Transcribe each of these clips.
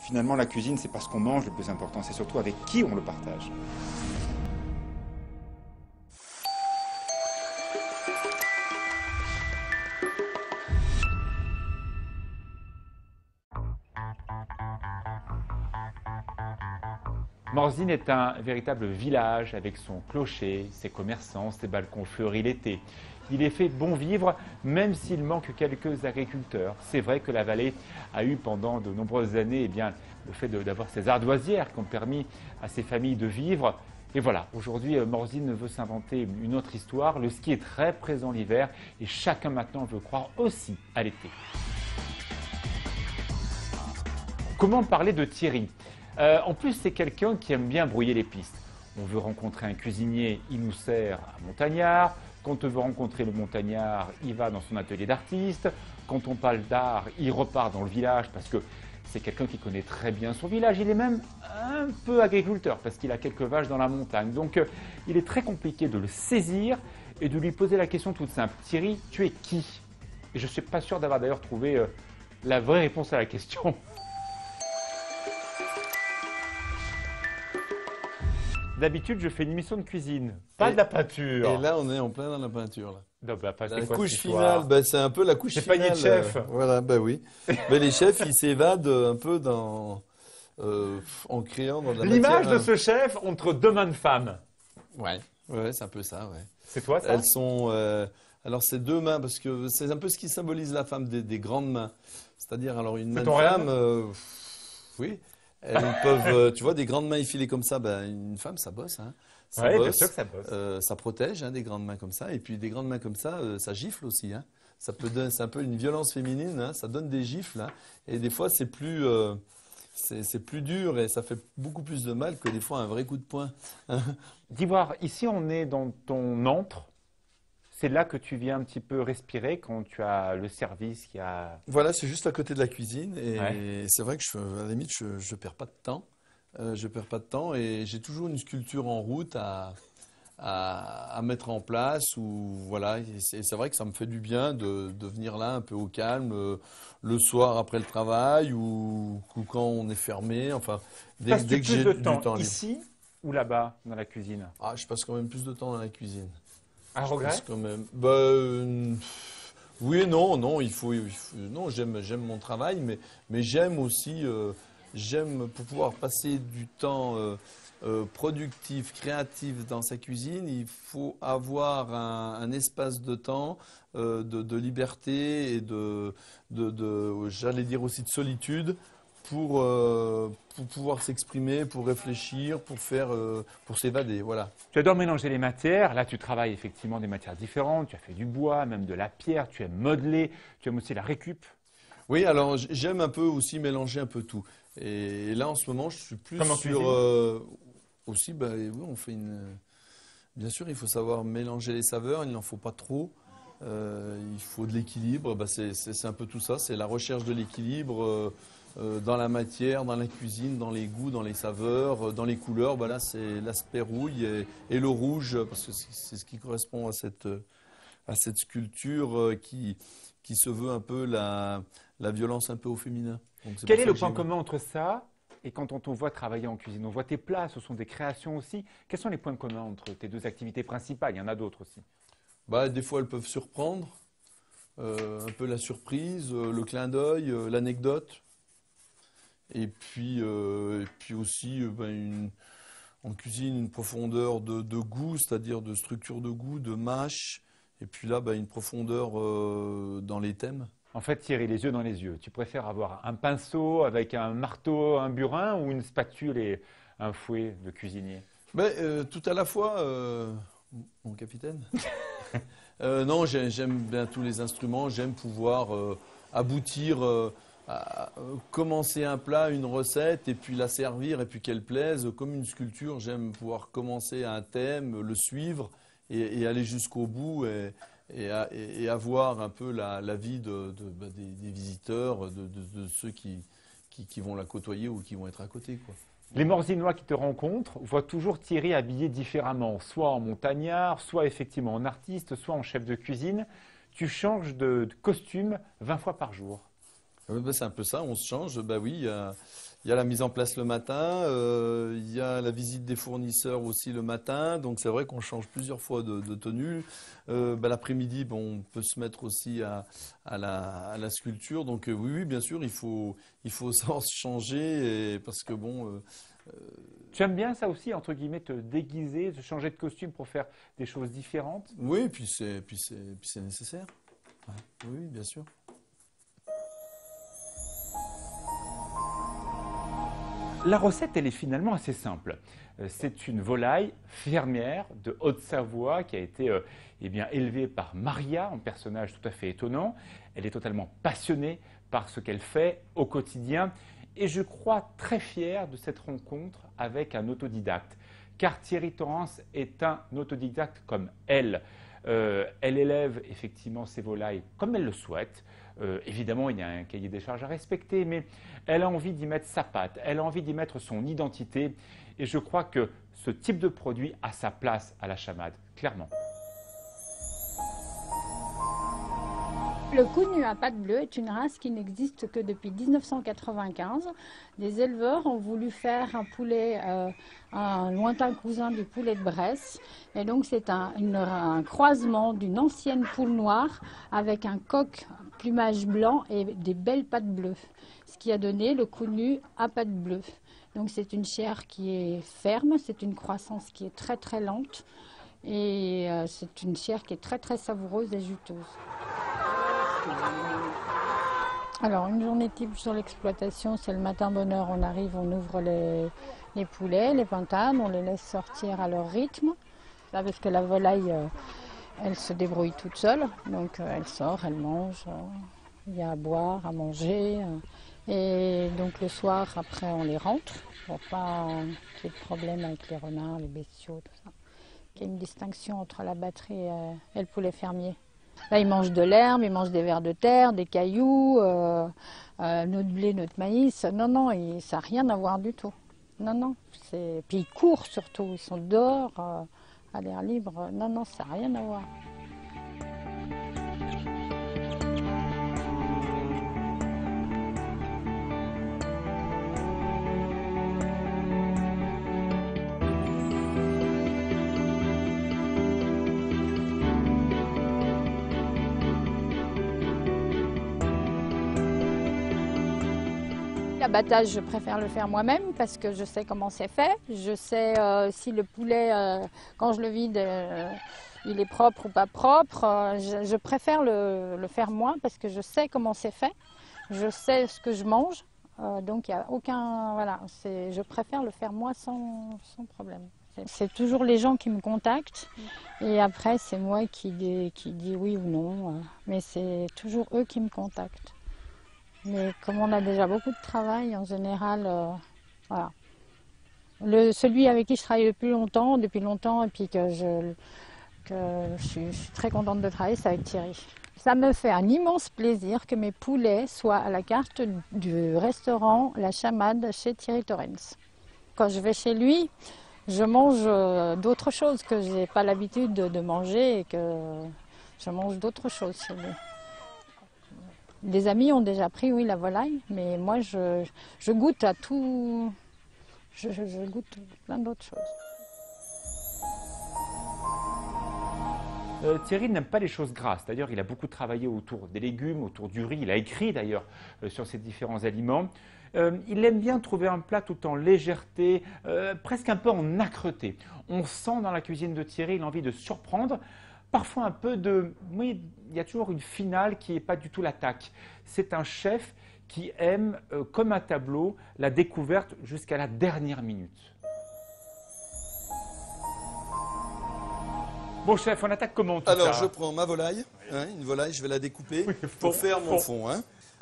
Finalement, la cuisine, c'est pas ce qu'on mange le plus important, c'est surtout avec qui on le partage. Morzine est un véritable village avec son clocher, ses commerçants, ses balcons fleuris l'été. Il est fait bon vivre, même s'il manque quelques agriculteurs. C'est vrai que la vallée a eu pendant de nombreuses années le fait d'avoir ces ardoisières qui ont permis à ces familles de vivre. Et voilà, aujourd'hui, Morzine veut s'inventer une autre histoire. Le ski est très présent l'hiver et chacun maintenant veut croire aussi à l'été. Comment parler de Thierry ? En plus, c'est quelqu'un qui aime bien brouiller les pistes. On veut rencontrer un cuisinier, il nous sert à Montagnard. Quand on veut rencontrer le Montagnard, il va dans son atelier d'artiste. Quand on parle d'art, il repart dans le village parce que c'est quelqu'un qui connaît très bien son village. Il est même un peu agriculteur parce qu'il a quelques vaches dans la montagne. Donc, il est très compliqué de le saisir et de lui poser la question toute simple. Thierry, tu es qui ? Et je ne suis pas sûr d'avoir d'ailleurs trouvé la vraie réponse à la question. D'habitude, je fais une émission de cuisine, pas de la peinture. Et là, on est en plein dans la peinture. Là. Non, La couche finale, c'est un peu la couche finale. C'est panier de chef. Voilà, oui. Mais les chefs, ils s'évadent un peu en créant dans la l'image matière, de ce chef entre deux mains de femme. Ouais, c'est un peu ça, ouais. C'est toi, ça ? Elles sont... alors, c'est deux mains, parce que c'est un peu ce qui symbolise la femme, des grandes mains. C'est-à-dire, alors, une main de femme... oui. Elles peuvent, tu vois, des grandes mains effilées comme ça, une femme, ça bosse. Hein. Ça Oui, bosse, bien sûr que ça bosse. Ça protège, des grandes mains comme ça. Et puis des grandes mains comme ça, ça gifle aussi. Hein. C'est un peu une violence féminine, hein. Ça donne des gifles. Hein. Et des fois, c'est plus dur et ça fait beaucoup plus de mal que des fois un vrai coup de poing. D'Ivoire, ici, on est dans ton antre. C'est là que tu viens un petit peu respirer quand tu as le service qui a... Voilà, c'est juste à côté de la cuisine et Ouais. c'est vrai que à la limite, je perds pas de temps. Je perds pas de temps et j'ai toujours une sculpture en route à mettre en place. Voilà, c'est vrai que ça me fait du bien de venir là un peu au calme, le soir après le travail ou quand on est fermé. Enfin, dès que j'ai du temps libre. Ici ou là-bas, dans la cuisine ? Ah, je passe quand même plus de temps dans la cuisine. Un regret ? Quand même. Oui et non, non, non, j'aime mon travail, mais j'aime aussi, pour pouvoir passer du temps productif, créatif dans sa cuisine, il faut avoir un espace de temps, de liberté et j'allais dire aussi de solitude. Pour pouvoir s'exprimer, pour réfléchir, pour s'évader, voilà. Tu adores mélanger les matières. Là, tu travailles effectivement des matières différentes. Tu as fait du bois, même de la pierre. Tu aimes modeler. Tu aimes aussi la récup. Oui, alors j'aime un peu aussi mélanger un peu tout. Et là, en ce moment, je suis plus Comme sur... aussi, oui, on fait Bien sûr, il faut savoir mélanger les saveurs. Il n'en faut pas trop. Il faut de l'équilibre. C'est un peu tout ça. C'est la recherche de l'équilibre. Dans la matière, dans la cuisine, dans les goûts, dans les saveurs, dans les couleurs. Là, c'est l'aspect rouille et le rouge, parce que c'est ce qui correspond à cette sculpture qui se veut un peu la violence un peu au féminin. Donc, Quel est le point commun entre ça et quand on te voit travailler en cuisine? On voit tes plats, ce sont des créations aussi. Quels sont les points communs entre tes deux activités principales? Il y en a d'autres aussi. Des fois, elles peuvent surprendre, un peu la surprise, le clin d'œil, l'anecdote. Et puis aussi, en cuisine, une profondeur de goût, c'est-à-dire de structure de goût, de mâche. Et puis là, une profondeur dans les thèmes. En fait, Thierry, les yeux dans les yeux. Tu préfères avoir un pinceau avec un marteau, un burin ou une spatule et un fouet de cuisinier? Tout à la fois, mon capitaine. Non, j'aime bien tous les instruments. J'aime pouvoir aboutir... commencer un plat, une recette, et puis la servir, et puis qu'elle plaise. Comme une sculpture, j'aime pouvoir commencer un thème, le suivre, et aller jusqu'au bout, et avoir un peu la vie des visiteurs, de ceux qui vont la côtoyer ou qui vont être à côté, quoi. Les Morzinois qui te rencontrent voient toujours Thierry habillé différemment, soit en montagnard, soit effectivement en artiste, soit en chef de cuisine. Tu changes de costume 20 fois par jour. C'est un peu ça, on se change. Bah oui, il y a la mise en place le matin, il y a la visite des fournisseurs aussi le matin. Donc c'est vrai qu'on change plusieurs fois de tenue. L'après-midi, on peut se mettre aussi à la sculpture. Donc oui, bien sûr, il faut savoir se changer parce que Tu aimes bien ça aussi, entre guillemets, te déguiser, te changer de costume pour faire des choses différentes? oui, et puis c'est nécessaire. Ouais. Oui, bien sûr. La recette, elle est finalement assez simple. C'est une volaille fermière de Haute-Savoie qui a été élevée par Maria, un personnage tout à fait étonnant. Elle est totalement passionnée par ce qu'elle fait au quotidien et je crois très fière de cette rencontre avec un autodidacte. Car Thierry Torrens est un autodidacte comme elle. Elle élève effectivement ses volailles comme elle le souhaite. Évidemment, il y a un cahier des charges à respecter, mais elle a envie d'y mettre sa patte, elle a envie d'y mettre son identité. Et je crois que ce type de produit a sa place à la chamade, clairement. Le Cougnu à pattes bleues est une race qui n'existe que depuis 1995. Des éleveurs ont voulu faire un poulet, un lointain cousin du poulet de Bresse. Et donc c'est un croisement d'une ancienne poule noire avec un coq plumage blanc et des belles pattes bleues. Ce qui a donné le Cougnu à pattes bleues. Donc c'est une chair qui est ferme, c'est une croissance qui est très très lente. Et c'est une chair qui est très très savoureuse et juteuse. Alors, une journée type sur l'exploitation, c'est le matin bonne heure, on arrive, on ouvre les poulets, les pintades, on les laisse sortir à leur rythme. Là, parce que la volaille, elle se débrouille toute seule, donc elle sort, elle mange, il y a à boire, à manger. Et donc le soir, après, on les rentre, pour pas qu'il y ait de problème avec les renards, les bestiaux, tout ça. Il y a une distinction entre la batterie et le poulet fermier. Là, ils mangent de l'herbe, ils mangent des vers de terre, des cailloux, notre blé, notre maïs. Non, ça n'a rien à voir du tout. Non. Puis ils courent surtout, ils sont dehors, à l'air libre. Non, ça n'a rien à voir. L'abattage, je préfère le faire moi-même parce que je sais comment c'est fait. Je sais si le poulet, quand je le vide, il est propre ou pas propre. Je préfère le faire moi parce que je sais comment c'est fait. Je sais ce que je mange. Donc il n'y a aucun... Voilà, je préfère le faire moi sans problème. C'est toujours les gens qui me contactent et après c'est moi qui dis oui ou non. Mais c'est toujours eux qui me contactent. Mais comme on a déjà beaucoup de travail, en général, voilà. Celui avec qui je travaille depuis longtemps, et puis que je suis très contente de travailler, c'est avec Thierry. Ça me fait un immense plaisir que mes poulets soient à la carte du restaurant La Chamade chez Thierry Torrens. Quand je vais chez lui, je mange d'autres choses que je n'ai pas l'habitude de manger et que je mange d'autres choses chez lui. Des amis ont déjà pris, oui, la volaille, mais moi, je goûte à tout. Je goûte plein d'autres choses. Thierry n'aime pas les choses grasses. D'ailleurs, il a beaucoup travaillé autour des légumes, autour du riz. Il a écrit d'ailleurs sur ces différents aliments. Il aime bien trouver un plat tout en légèreté, presque un peu en âcreté. On sent dans la cuisine de Thierry l'envie de surprendre. Parfois un peu de... Oui, il y a toujours une finale qui n'est pas du tout l'attaque. C'est un chef qui aime, comme un tableau, la découverte jusqu'à la dernière minute. Bon chef, on attaque comment tout ça? Alors je prends ma volaille, une volaille, je vais la découper pour faire mon fond.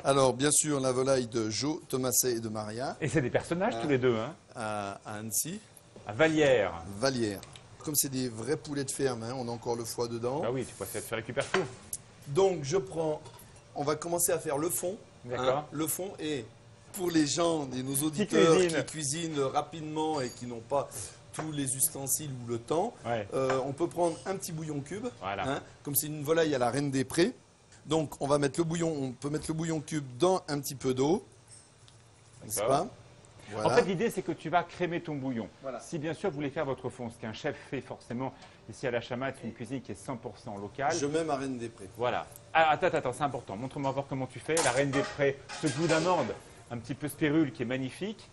Alors bien sûr la volaille de Jo, Thomaset et de Maria. Et c'est des personnages tous les deux. À Annecy. À Vallières. Vallières. Comme c'est des vrais poulets de ferme, on a encore le foie dedans. Ah oui, tu récupères tout. Donc je prends, on va commencer à faire le fond. D'accord. Le fond, et pour les gens, nos auditeurs qui cuisinent rapidement et qui n'ont pas tous les ustensiles ou le temps, on peut prendre un petit bouillon cube. Voilà. Comme c'est une volaille à la Reine des Prés. Donc, on va mettre le bouillon, on peut mettre le bouillon cube dans un petit peu d'eau. N'est-ce D'accord. pas? Voilà. En fait, l'idée, c'est que tu vas crémer ton bouillon. Voilà. Si bien sûr vous voulez faire votre fond, ce qu'un chef fait forcément ici à la Chamade, c'est une cuisine qui est 100% locale. Je mets ma reine des prés. Voilà. Ah, attends, c'est important. Montre-moi voir comment tu fais. La reine des prés, ce goût d'amande, un petit peu spérule qui est magnifique.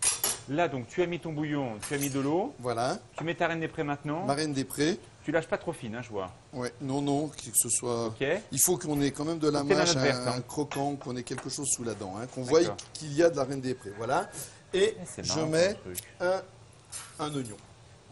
Là, donc, tu as mis ton bouillon, tu as mis de l'eau. Voilà. Tu mets ta reine des prés maintenant. Ma reine des prés. Tu lâches pas trop fine, hein, je vois. Ouais. Non, que ce soit. Ok. Il faut qu'on ait quand même de la Faut que t'aies la mâche, note verte, un hein. croquant, qu'on ait quelque chose sous la dent, hein, qu'on voie D'accord. qu'il y a de la reine des prés. Voilà. Et C'est je marrant, mets ton truc. un oignon.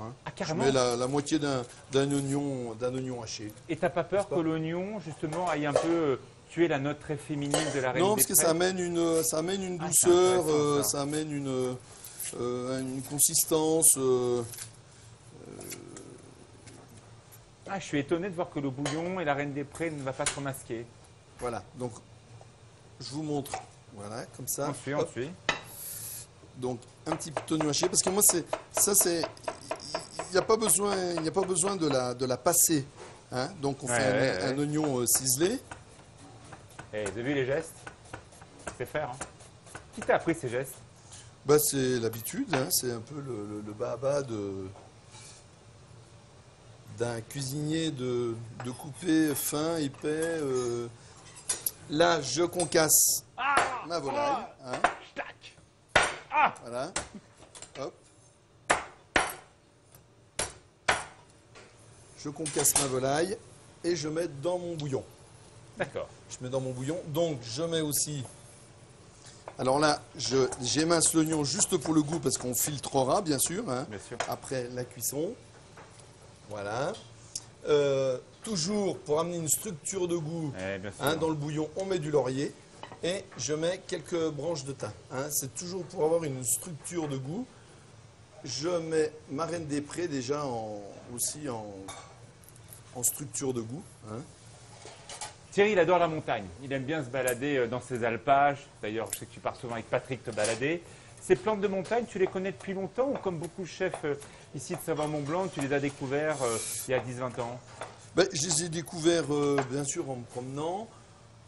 Hein. Ah, Je carrément. mets la moitié d'un oignon haché. Et t'as pas peur N'est-ce pas que l'oignon, justement, aille un peu tuer la note très féminine de la reine Non, des parce que prés? ça amène une Ah, c'est douceur, intéressant, ça. ça amène une consistance. Ah, je suis étonné de voir que le bouillon et la reine des prés ne va pas se masquer. Voilà. Donc, je vous montre. Voilà, comme ça. On Hop. suit. Donc, un petit peu d'oignon haché, parce que moi, c'est il n'y a pas besoin de la passer. Hein. Donc, on fait un oignon ciselé. Eh, vous avez vu les gestes? C'est faire. Hein. Qui t'a appris ces gestes? Bah, c'est l'habitude, hein. C'est un peu le bas-bas d'un cuisinier de couper fin, épais. Là, je concasse ma volaille. Hein. Tac. Voilà. Hop. Je concasse ma volaille et je mets dans mon bouillon. D'accord. Je mets dans mon bouillon. Donc, je mets aussi... Alors là, j'émince l'oignon juste pour le goût parce qu'on filtrera, bien sûr, hein, Bien sûr. après la cuisson. Voilà. Toujours pour amener une structure de goût Bien sûr. hein, dans le bouillon, on met du laurier et je mets quelques branches de thym. Hein. C'est toujours pour avoir une structure de goût. Je mets ma reine des prés déjà aussi en structure de goût. Hein. Thierry, il adore la montagne. Il aime bien se balader dans ses alpages. D'ailleurs, je sais que tu pars souvent avec Patrick te balader. Ces plantes de montagne, tu les connais depuis longtemps ou comme beaucoup de chefs ici de Savoie-Mont-Blanc, tu les as découverts il y a 10-20 ans? Ben, je les ai découverts bien sûr en me promenant,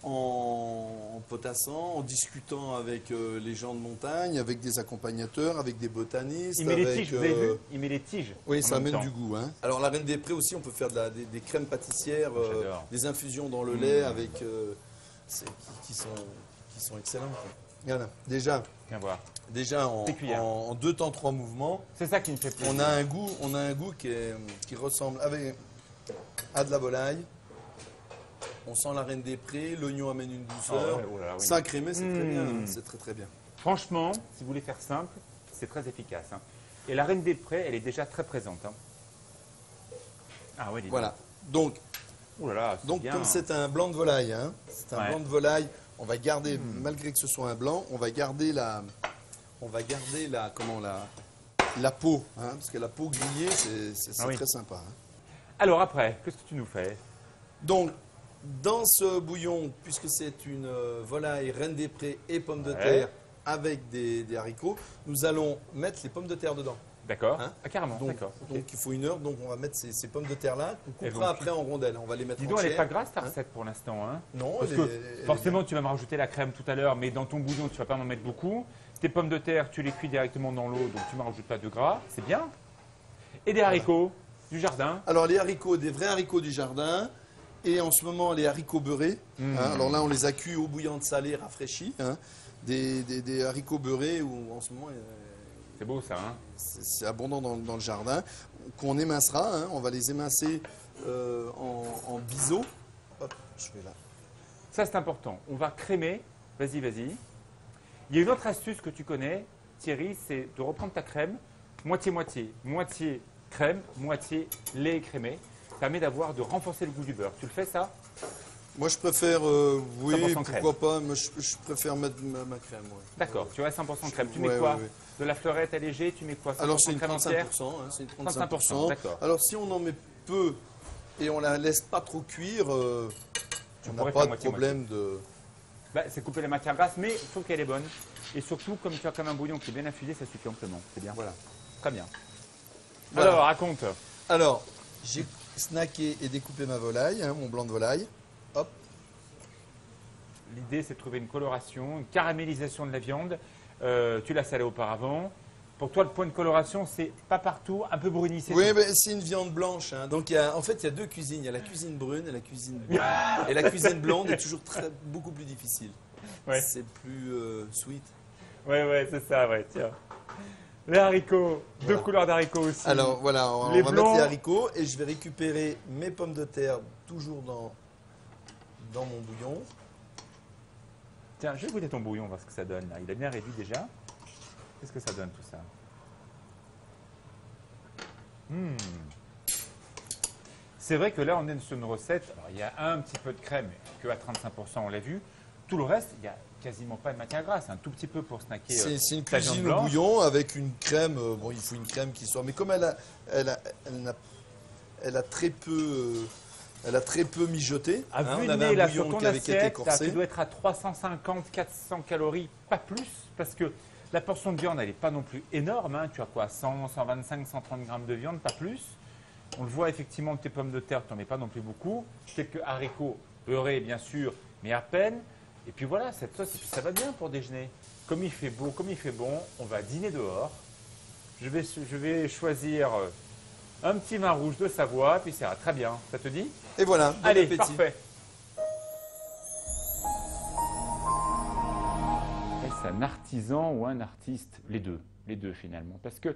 en potassant, en discutant avec les gens de montagne, avec des accompagnateurs, avec des botanistes. Il met les avec, tiges, vous avez vu? Il met les tiges. Oui, en ça même amène temps. du goût. Hein. Alors la reine des prés aussi, on peut faire des crèmes pâtissières, J'adore. des infusions dans le lait avec qui sont excellentes. Quoi. Voilà. Viens voir. Déjà Tes cuillères. en 2 temps 3 mouvements, C'est ça qui me fait plaisir. on a un goût qui ressemble à de la volaille. On sent la reine des prés, l'oignon amène une douceur. Ah ouais, oh là là, oui. Ça crémé, c'est très bien. C'est très très bien. Franchement, si vous voulez faire simple, c'est très efficace. Hein. Et la reine des prés, elle est déjà très présente. Hein. Ah ouais, dis donc. Voilà. Donc, Oh là là, c'est bien. comme c'est un blanc de volaille, hein, c'est un Ouais. blanc de volaille, on va garder, malgré que ce soit un blanc, on va garder la peau, hein, parce que la peau grillée, c'est Ah oui. très sympa. Hein. Alors après, qu'est-ce que tu nous fais? Donc, dans ce bouillon, puisque c'est une volaille reine des prés et pommes de Ouais. terre avec des haricots, nous allons mettre les pommes de terre dedans. D'accord. Hein? Ah, carrément, Donc, d'accord. ok. donc il faut 1 heure, donc on va mettre ces pommes de terre là, qu'on Elles coupera vont après en rondelles. On va les mettre Dis en donc, elle n'est chair. pas grasse ta Hein? recette pour l'instant. Hein. Non, Parce elle que est forcément, tu vas me rajouter la crème tout à l'heure, mais dans ton bouillon, tu ne vas pas m'en mettre beaucoup. Tes pommes de terre, tu les cuis directement dans l'eau, donc tu ne m'en rajoutes pas de gras. C'est bien. Et des haricots du jardin. Alors les haricots, des vrais haricots du jardin. Et en ce moment, les haricots beurrés. Hein, alors là, on les a cuits eau bouillante salée, rafraîchis. Hein, des haricots beurrés où en ce moment, C'est beau ça. Hein. c'est abondant dans le jardin. Qu'on émincera. Hein, on va les émincer en biseau. Hop, je fais là. Ça, c'est important. On va crémer. Vas-y, vas-y. Il y a une autre astuce que tu connais, Thierry, c'est de reprendre ta crème, moitié-moitié. Moitié crème, moitié lait écrémé. Ça permet de renforcer le goût du beurre. Tu le fais ça? Moi, je préfère, 100% oui, pourquoi crème. pas, mais je préfère mettre ma crème. Ouais. D'accord, tu restes 100% crème. Tu mets Ouais, quoi? ouais, ouais. De la fleurette allégée, tu mets quoi? Alors, c'est 100% une crème 35%. entière Hein, c'est une 35%, d'accord. Alors, si on en met peu et on la laisse pas trop cuire, on n'a pourrais pas faire de moitié-moitié. problème de... Bah, c'est couper la matière grasse, mais il faut qu'elle est bonne. Et surtout, comme tu as comme un bouillon qui est bien infusé, ça suffit amplement. C'est bien. Voilà. Très bien. Voilà. Alors, raconte. Alors, j'ai snacké et découpé ma volaille, hein, mon blanc de volaille. Hop. l'idée c'est de trouver une coloration, une caramélisation de la viande. Tu l'as salée auparavant. Pour toi, le point de coloration, c'est pas partout, un peu bruni, c'est Oui, tout. mais c'est une viande blanche. Hein. Donc, en fait, il y a deux cuisines. Il y a la cuisine brune et la cuisine blonde. Et la cuisine blonde est toujours beaucoup plus difficile. Ouais. C'est plus sweet. Ouais, c'est ça, ouais, tiens. Les haricots, Voilà. 2 couleurs d'haricots aussi. Alors, voilà, on Les va blancs. mettre les haricots et je vais récupérer mes pommes de terre toujours dans mon bouillon. Tiens, je vais goûter ton bouillon, voir ce que ça donne. Là. Il a bien réduit déjà. Qu'est-ce que ça donne tout ça? C'est vrai que là, on est sur une recette. Alors, il y a un petit peu de crème, que à 35%, on l'a vu. Tout le reste, il n'y a quasiment pas de matière grasse. Un tout petit peu pour snacker. C'est une ta viande cuisine au blanche. bouillon avec une crème. Bon, il faut une crème qui soit. Mais comme elle a très peu. Elle a très peu mijoté. À Hein, vue on de avait nez, un là, sur bouillon ton qui avait été assiette, là, corsé. tu dois être à 350-400 calories, pas plus, parce que la portion de viande, elle n'est pas non plus énorme. Hein. Tu as quoi, 100, 125, 130 grammes de viande, pas plus. On le voit effectivement que tes pommes de terre, tu n'en mets pas non plus beaucoup. Quelques haricots beurrés, bien sûr, mais à peine. Et puis voilà, cette sauce, et puis ça va bien pour déjeuner. Comme il fait beau, comme il fait bon, on va dîner dehors. Je vais choisir un petit vin rouge de Savoie, puis ça ira très bien. Ça te dit? Et voilà, bon Allez, appétit. parfait. Est-ce un artisan ou un artiste? Les deux finalement. Parce que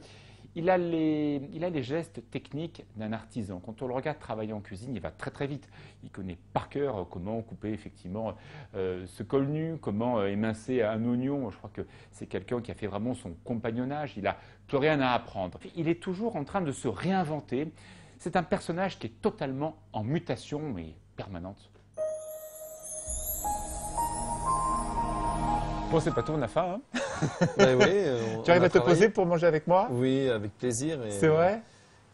il a les gestes techniques d'un artisan. Quand on le regarde travailler en cuisine, il va très très vite. Il connaît par cœur comment couper effectivement ce col nu, comment émincer un oignon. Je crois que c'est quelqu'un qui a fait vraiment son compagnonnage. Il n'a plus rien à apprendre. Il est toujours en train de se réinventer. C'est un personnage qui est totalement en mutation, mais permanente. Bon, c'est pas tout, on a faim. Hein. Ben oui, Tu arrives à te poser pour manger avec moi? Oui, avec plaisir. C'est vrai?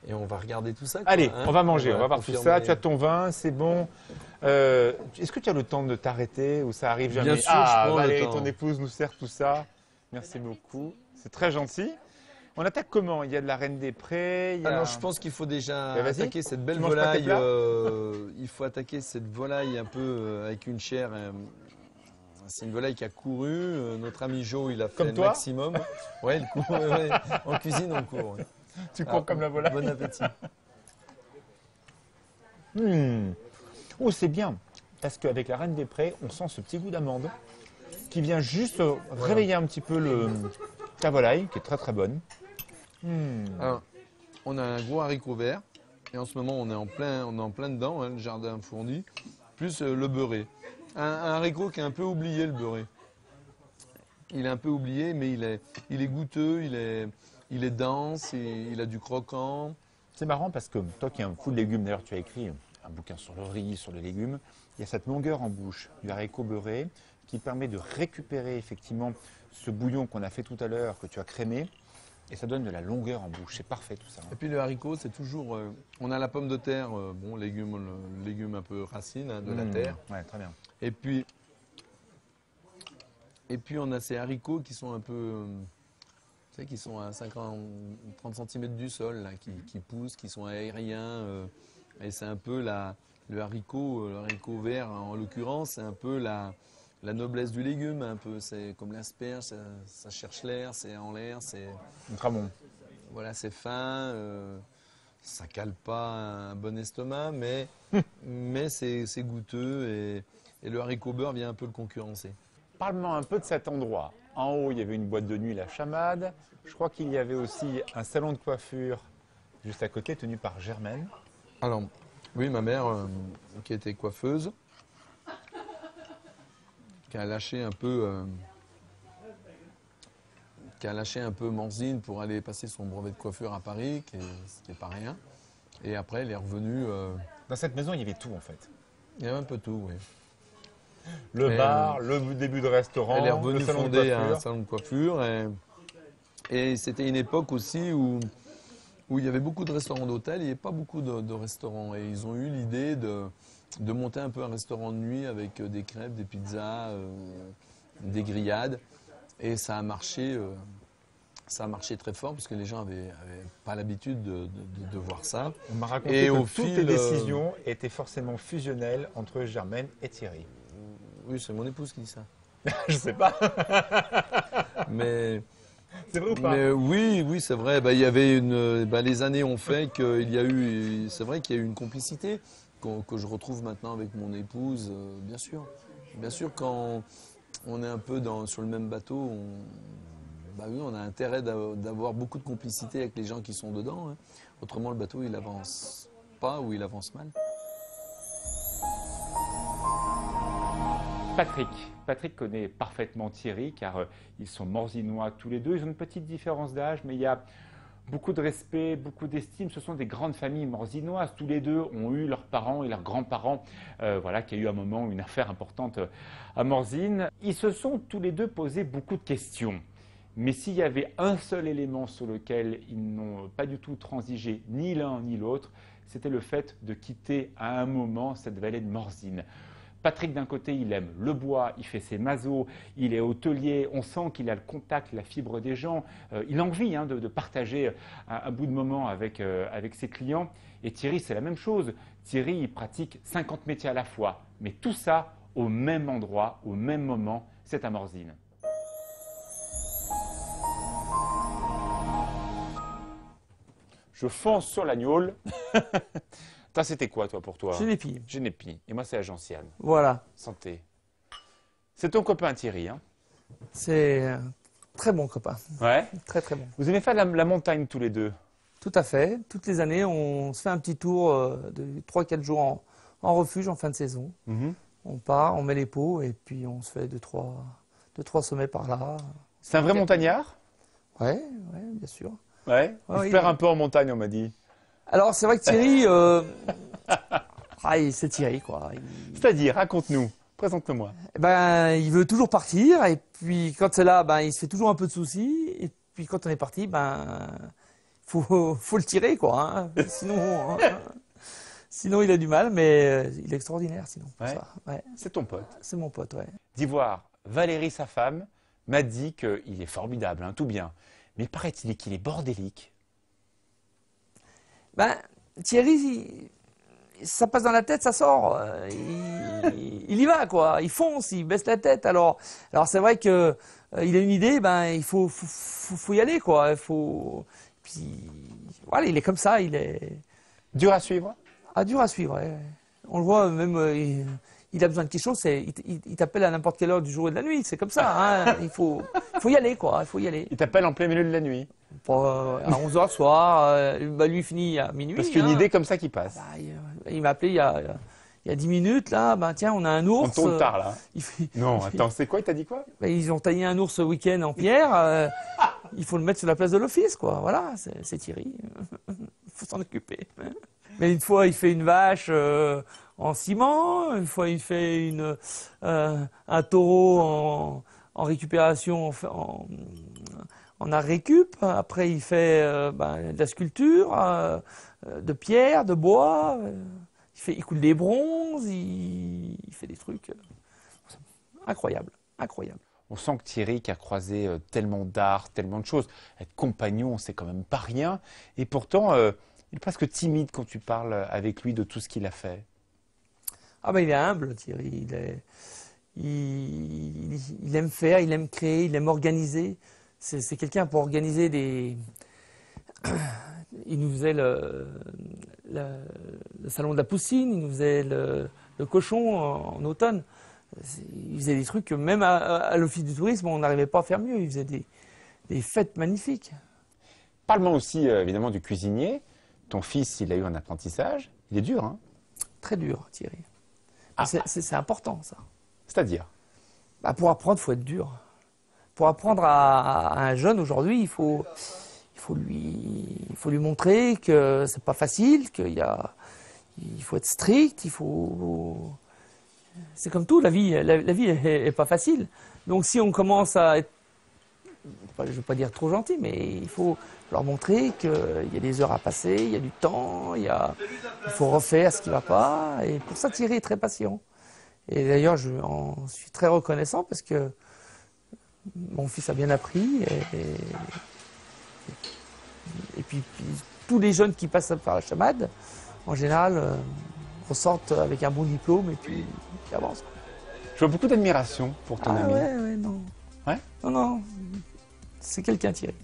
Et on va regarder tout ça. quoi, Allez, hein. on va manger, on va voir tout confirmer. ça. Tu as ton vin, c'est bon. Est-ce que tu as le temps de t'arrêter ou ça arrive jamais? Bien sûr, je prends le Valérie, temps. ton épouse nous sert tout ça. Merci beaucoup. C'est très gentil. On attaque comment? Il y a de la Reine des Prés. Il y a... Alors, je pense qu'il faut déjà Ben, vas-y. attaquer cette belle Tu manges pas tes volaille. plats Il faut attaquer cette volaille un peu avec une chair. C'est une volaille qui a couru. Notre ami Joe, il a fait Comme le toi maximum. Ouais, il court. Ouais. En cuisine, on court. Ouais. Tu cours comme la volaille. Bon appétit. Oh, c'est bien. Parce qu'avec la Reine des Prés, on sent ce petit goût d'amande qui vient juste réveiller un petit peu ta volaille, qui est très très bonne. Alors, on a un gros haricot vert. Et en ce moment, on est en plein dedans, hein, le jardin fourni. Plus le beurré. Un haricot qui est un peu oublié, le beurré. Il est un peu oublié, mais il est goûteux, il est dense, il a du croquant. C'est marrant parce que toi qui es un fou de légumes, d'ailleurs tu as écrit un bouquin sur le riz, sur les légumes, il y a cette longueur en bouche du haricot beurré qui permet de récupérer effectivement ce bouillon qu'on a fait tout à l'heure, que tu as crémé, et ça donne de la longueur en bouche. C'est parfait tout ça. Et puis le haricot, c'est toujours... on a la pomme de terre, bon, légume un peu racine hein, de la terre. Ouais, très bien. Et puis on a ces haricots qui sont un peu... tu sais, qui sont à 30 cm du sol, là, qui poussent, qui sont aériens. Et c'est un peu le haricot vert, en l'occurrence, c'est un peu la noblesse du légume. Un peu, c'est comme l'asperge, ça cherche l'air, c'est en l'air, c'est... Très bon. Voilà, c'est fin, ça cale pas un bon estomac, mais c'est goûteux et le haricot beurre vient un peu le concurrencer. Parle-moi un peu de cet endroit. En haut, il y avait une boîte de nuit, la Chamade. Je crois qu'il y avait aussi un salon de coiffure juste à côté, tenu par Germaine. Alors, oui, ma mère, qui était coiffeuse, qui a lâché un peu Morzine pour aller passer son brevet de coiffure à Paris, c'était pas rien. Et après, elle est revenue. Dans cette maison, il y avait tout en fait. Il y avait un peu tout, oui. Le Et, bar, le début de restaurant, Elle est le revenue salon de fonder un coiffure. salon de coiffure. Et c'était une époque aussi où il y avait beaucoup de restaurants d'hôtel, il n'y avait pas beaucoup de restaurants. Et ils ont eu l'idée de monter un peu un restaurant de nuit avec des crêpes, des pizzas, des grillades. Et ça a marché très fort parce que les gens n'avaient pas l'habitude de voir ça. On m'a raconté Et que au toutes fil, les décisions étaient forcément fusionnelles entre Germaine et Thierry. Oui, c'est mon épouse qui dit ça. Je sais pas. Mais, C'est vrai ou pas? mais oui, oui, c'est vrai. Bah, il y avait les années ont fait qu'il y a eu, c'est vrai qu'il y a eu une complicité que je retrouve maintenant avec mon épouse, bien sûr. Bien sûr, quand on est un peu sur le même bateau, bah oui, on a intérêt d'avoir beaucoup de complicité avec les gens qui sont dedans, hein. Autrement, le bateau, il avance pas ou il avance mal. Patrick connaît parfaitement Thierry car ils sont morzinois tous les deux. Ils ont une petite différence d'âge, mais il y a beaucoup de respect, beaucoup d'estime. Ce sont des grandes familles morzinoises. Tous les deux ont eu leurs parents et leurs grands-parents, voilà, qui a eu un moment une affaire importante à Morzine. Ils se sont tous les deux posé beaucoup de questions. Mais s'il y avait un seul élément sur lequel ils n'ont pas du tout transigé, ni l'un ni l'autre, c'était le fait de quitter à un moment cette vallée de Morzine. Patrick, d'un côté, il aime le bois, il fait ses masos, il est hôtelier, on sent qu'il a le contact, la fibre des gens, il a envie de partager un bout de moment avec ses clients. Et Thierry, c'est la même chose. Thierry, il pratique 50 métiers à la fois, mais tout ça au même endroit, au même moment, c'est à Morzine. Je fonce sur l'agneau. Toi, c'était quoi, toi, pour toi? Genépi. Genépi. Et moi, c'est la gentiane. Voilà. Santé. C'est ton copain Thierry, hein? C'est un très bon copain. Ouais. Très très bon. Vous aimez faire la montagne tous les deux? Tout à fait. Toutes les années, on se fait un petit tour de 3-4 jours en refuge en fin de saison. On part, on met les pots et puis on se fait 2-3 sommets par là. C'est un vrai montagnard? Ouais, bien sûr. Ouais. Il se perd un peu en montagne, on m'a dit. Alors c'est vrai que Thierry, c'est Thierry quoi. C'est-à-dire, raconte-nous, présente-moi. Il veut toujours partir et puis quand c'est là, il se fait toujours un peu de soucis et puis quand on est parti, faut le tirer quoi. Hein. Sinon il a du mal, mais il est extraordinaire sinon. Pour Ouais. ça. Ouais. C'est ton pote. C'est mon pote, ouais. d'Ivoire, Valérie, sa femme, m'a dit qu'il est formidable, hein, tout bien. Mais paraît-il qu'il est bordélique. Thierry, ça passe dans la tête, ça sort. Il y va, quoi. Il fonce, il baisse la tête. Alors c'est vrai que il a une idée, il faut y aller, quoi. Puis voilà, il est comme ça, il est Dur à suivre? dur à suivre. Ouais. On le voit même. Il a besoin de quelque chose, il t'appelle à n'importe quelle heure du jour et de la nuit. C'est comme ça. Hein. Il faut y aller, quoi. Il faut y aller. Il t'appelle en plein milieu de la nuit. À 11h le soir, lui il finit à minuit. Parce qu'il y a une idée comme ça qui passe. Il m'a appelé il y a 10 minutes, là, tiens, on a un ours. On tourne tard, là. Non, il fait- attends, c'est quoi? Il t'a dit quoi? Ils ont taillé un ours ce week-end en pierre. Il faut le mettre sur la place de l'office, quoi. Voilà, c'est Thierry. Il faut s'en occuper. Mais une fois, il fait une vache en ciment. Une fois, il fait un taureau en récupération, en art récup. Après, il fait de la sculpture, de pierre, de bois. Il coule des bronzes. Il fait des trucs incroyables. On sent que Thierry, qui a croisé tellement d'art, tellement de choses, être compagnon, c'est quand même pas rien. Et pourtant, il est presque timide quand tu parles avec lui de tout ce qu'il a fait. Il est humble, Thierry. Il aime faire, il aime créer, il aime organiser. C'est quelqu'un pour organiser des... Il nous faisait le salon de la poussine, il nous faisait le cochon en automne. Il faisait des trucs que même à l'office du tourisme, on n'arrivait pas à faire mieux. Il faisait des fêtes magnifiques. Parle-moi aussi évidemment du cuisinier. Ton fils, il a eu un apprentissage. Il est dur, hein? Très dur, Thierry. C'est important, ça. C'est-à-dire? Pour apprendre, il faut être dur. Pour apprendre à un jeune aujourd'hui, il faut lui montrer que c'est pas facile, il faut être strict, c'est comme tout, la vie est pas facile. Donc si on commence à être, je ne veux pas dire trop gentil, mais il faut leur montrer qu'il y a des heures à passer, il y a du temps, il faut refaire ce qui ne va pas. Et pour ça, Thierry est très patient. Et d'ailleurs, je en suis très reconnaissant parce que mon fils a bien appris. Et puis, tous les jeunes qui passent par la chamade, en général, ressortent avec un bon diplôme et puis avancent. vois beaucoup d'admiration pour ton Ah ami. ouais, non. Ouais. Non, non. C'est quelqu'un, Thierry.